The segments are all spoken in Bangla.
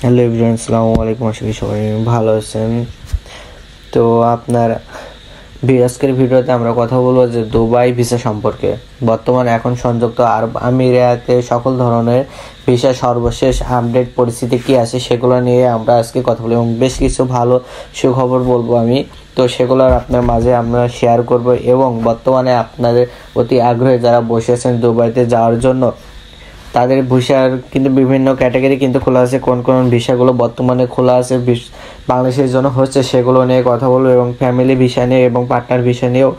হ্যালো এভরিওয়ান, আসসালামু আলাইকুম। আশা করি সবাই ভালো আছেন। তো আপনার আজকের ভিডিওতে আমরা কথা বলবো যে দুবাই ভিসা সম্পর্কে। বর্তমানে এখন সংযুক্ত আরব আমিরাতে সকল ধরনের ভিসা সর্বশেষ আপডেট পরিস্থিতি কী আছে সেগুলো নিয়ে আমরা আজকে কথা বলবো এবং বেশ কিছু ভালো সুখবর বলবো আমি। তো সেগুলোর আপনার মাঝে আমরা শেয়ার করব এবং বর্তমানে আপনাদের অতি আগ্রহে যারা বসে আছেন দুবাইতে যাওয়ার জন্য, তাদের ভিসার কিন্তু বিভিন্ন ক্যাটাগরি কিন্তু খোলা আছে। কোন কোন ভিসাগুলো বর্তমানে খোলা আছে বাংলাদেশের জন্য হচ্ছে সেগুলো নিয়ে কথা বলবো এবং ফ্যামিলি ভিসা নিয়ে এবং পার্টনার ভিসা নিয়েও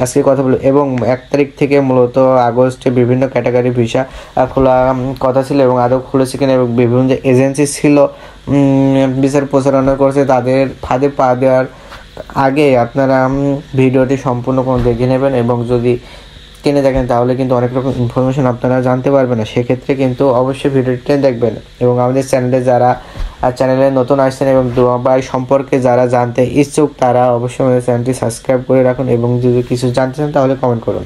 আজকে কথা বলবো। এবং 1 তারিখ থেকে মূলত আগস্টে বিভিন্ন ক্যাটাগরি ভিসা খোলা কথা ছিল এবং আদৌ খুলেছে কিনা এবং বিভিন্ন যে এজেন্সি ছিল ভিসার প্রচারণা করছে তাদের ফাঁদে পা দেওয়ার আগে আপনারা ভিডিওটি সম্পূর্ণ কোনো দেখে নেবেন এবং যদি কিনে দেখেন তাহলে কিন্তু অনেক রকম ইনফরমেশন আপনারা জানতে পারবেন না। সেক্ষেত্রে কিন্তু অবশ্যই ভিডিওটি দেখবেন এবং আমাদের চ্যানেলে যারা চ্যানেলে নতুন আসছেন এবং দুবাই সম্পর্কে যারা জানতে ইচ্ছুক তারা অবশ্যই আমাদের চ্যানেলটি সাবস্ক্রাইব করে রাখুন এবং যদি কিছু জানতে চান তাহলে কমেন্ট করুন।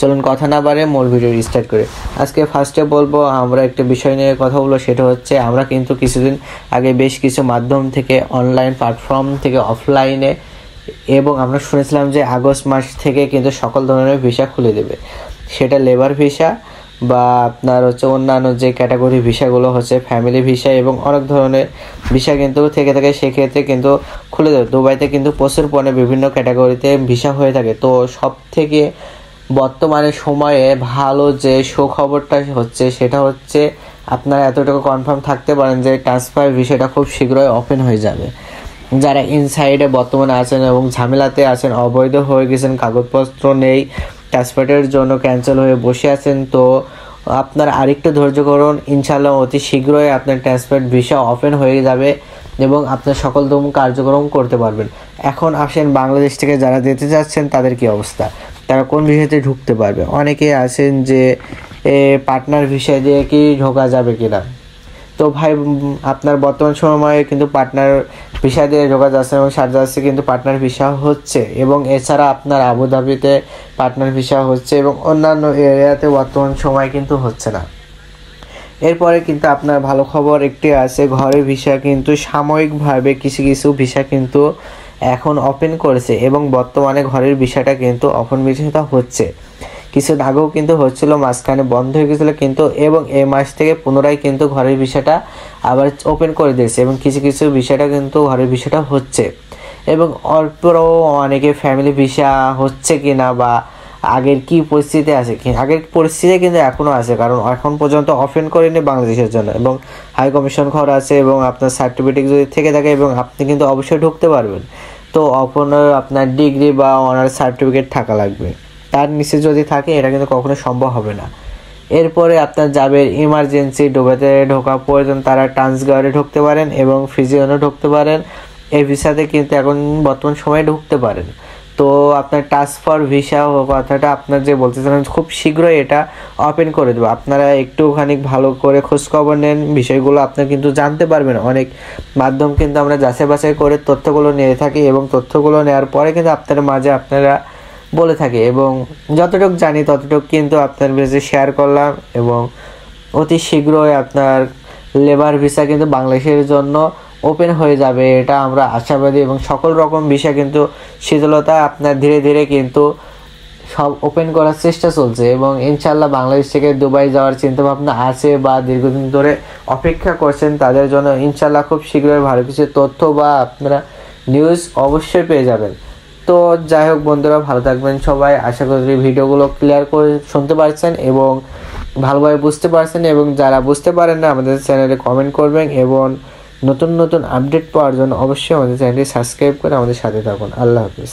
চলুন কথা না বাড়ে মূল ভিডিও স্টার্ট করে। আজকে ফার্স্টে বলবো আমরা একটা বিষয় নিয়ে কথা বলবো, সেটা হচ্ছে আমরা কিন্তু কিছুদিন আগে বেশ কিছু মাধ্যম থেকে অনলাইন প্ল্যাটফর্ম থেকে অফলাইনে এবং আমরা শুনেছিলাম যে আগস্ট মাস থেকে কিন্তু সকল ধরনের ভিসা খুলে দেবে, সেটা লেবার ভিসা বা আপনার হচ্ছে অন্যান্য যে ক্যাটাগরি ভিসাগুলো হচ্ছে ফ্যামিলি ভিসা এবং অনেক ধরনের ভিসা কিন্তু থেকে থাকে, সেক্ষেত্রে কিন্তু খুলে দেবে। দুবাইতে কিন্তু প্রচুর পণ্যে বিভিন্ন ক্যাটাগরিতে ভিসা হয়ে থাকে। তো সব থেকে বর্তমানে সময়ে ভালো যে সুখবরটা হচ্ছে সেটা হচ্ছে আপনারা এতটুকু কনফার্ম থাকতে পারেন যে ট্রান্সফার ভিসাটা খুব শীঘ্রই ওপেন হয়ে যাবে। যারা ইনসাইডে বর্তমানে আছেন এবং ঝামেলাতে আছেন, অবৈধ হয়ে গেছেন, কাগজপত্র নেই, ট্রান্সপোর্টের জন্য ক্যান্সেল হয়ে বসে আছেন, তো আপনার আরেকটু ধৈর্য করুন। ইনশাআল্লাহ অতি শীঘ্রই আপনার ট্রান্সপোর্ট ভিসা ওপেন হয়ে যাবে এবং আপনার সকল কার্যক্রম করতে পারবেন। এখন আসেন বাংলাদেশ থেকে যারা যেতে চাচ্ছেন তাদের কি অবস্থা, তারা কোন ভিসাতে ঢুকতে পারবে। অনেকে আছেন যে পার্টনার ভিসা দিয়ে কি ঢোকা যাবে কিনা। তো ভাই আপনার বর্তমান সময়ে কিন্তু পার্টনার ভিসা দিয়ে ঢোকা যাচ্ছে এবং শারজাতে কিন্তু পার্টনার ভিসা হচ্ছে এবং এছাড়া আপনার আবুধাবিতে পার্টনার ভিসা হচ্ছে এবং অন্যান্য এরিয়াতে বর্তমান সময় কিন্তু হচ্ছে না। এরপরে কিন্তু আপনার ভালো খবর একটি আছে, ঘরের ভিসা কিন্তু সাময়িকভাবে কিছু কিছু ভিসা কিন্তু এখন ওপেন করেছে এবং বর্তমানে ঘরের ভিসাটা কিন্তু ওপেন ভিসাটা হচ্ছে। কিছু আগেও কিন্তু হচ্ছিল, মাঝখানে বন্ধ হয়ে গেছিলো কিন্তু, এবং এই মাস থেকে পুনরায় কিন্তু ঘরের ভিসাটা আবার ওপেন করে দিয়েছে এবং কিছু কিছু ভিসাটা কিন্তু ঘরের ভিসাটা হচ্ছে এবং অল্পও অনেকে ফ্যামিলি ভিসা হচ্ছে কিনা বা আগের কি পরিস্থিতি আছে, আগের পরিস্থিতি কিন্তু এখনও আছে, কারণ এখন পর্যন্ত ওপেন করেনি বাংলাদেশের জন্য এবং হাই কমিশন খরচ আছে এবং আপনার সার্টিফিকেট যদি থেকে থাকে এবং আপনি কিন্তু অবশ্যই ঢুকতে পারবেন। তো আপনার ডিগ্রি বা অনার্স সার্টিফিকেট থাকা লাগবে, তার নিচে যদি থাকে এটা কিন্তু কখনো সম্ভব হবে না। এরপরে আপনার যাদের ইমার্জেন্সি ডুবাইতে ঢোকা প্রয়োজন তারা ট্রান্সগার্ডে ঢুকতে পারেন এবং ফিজিওনে ঢুকতে পারেন। এই ভিসাতে কিন্তু এখন বর্তমান সময়ে ঢুকতে পারেন। তো আপনার ট্রান্সফার ভিসা কথাটা আপনার যে বলতেছিলেন খুব শীঘ্রই এটা ওপেন করে দেবো। আপনারা একটুখানি ভালো করে খোঁজখবর নেন, বিষয়গুলো আপনারা কিন্তু জানতে পারবেন। অনেক মাধ্যম কিন্তু আমরা যাচাই বাছাই করে তথ্যগুলো নিয়ে থাকি এবং তথ্যগুলো নেওয়ার পরে কিন্তু আপনার মাঝে আপনারা বলে থাকি এবং যতটুকু জানি ততটুকু কিন্তু আপনার কাছে শেয়ার করলাম এবং অতি শীঘ্রই আপনার লেবার ভিসা কিন্তু বাংলাদেশের জন্য ওপেন হয়ে যাবে, এটা আমরা আশাবাদী এবং সকল রকম ভিসা কিন্তু শীতলতা আপনার ধীরে ধীরে কিন্তু সব ওপেন করার চেষ্টা চলছে এবং ইনশাআল্লাহ বাংলাদেশ থেকে দুবাই যাওয়ার চিন্তাভাবনা আছে বা দীর্ঘদিন ধরে অপেক্ষা করছেন তাদের জন্য ইনশাআল্লাহ খুব শীঘ্রই ভালো কিছু তথ্য বা আপনারা নিউজ অবশ্যই পেয়ে যাবেন। তো যাই হোক বন্ধুরা, ভালো থাকবেন সবাই। আশা করি ভিডিওগুলো ক্লিয়ার করে শুনতে পারছেন এবং ভালোভাবে বুঝতে পারছেন এবং যারা বুঝতে পারেন না আমাদের চ্যানেলে কমেন্ট করবেন এবং নতুন নতুন আপডেট পাওয়ার জন্য অবশ্যই আমাদের চ্যানেলটি সাবস্ক্রাইব করে আমাদের সাথে থাকুন। আল্লাহ হাফিজ।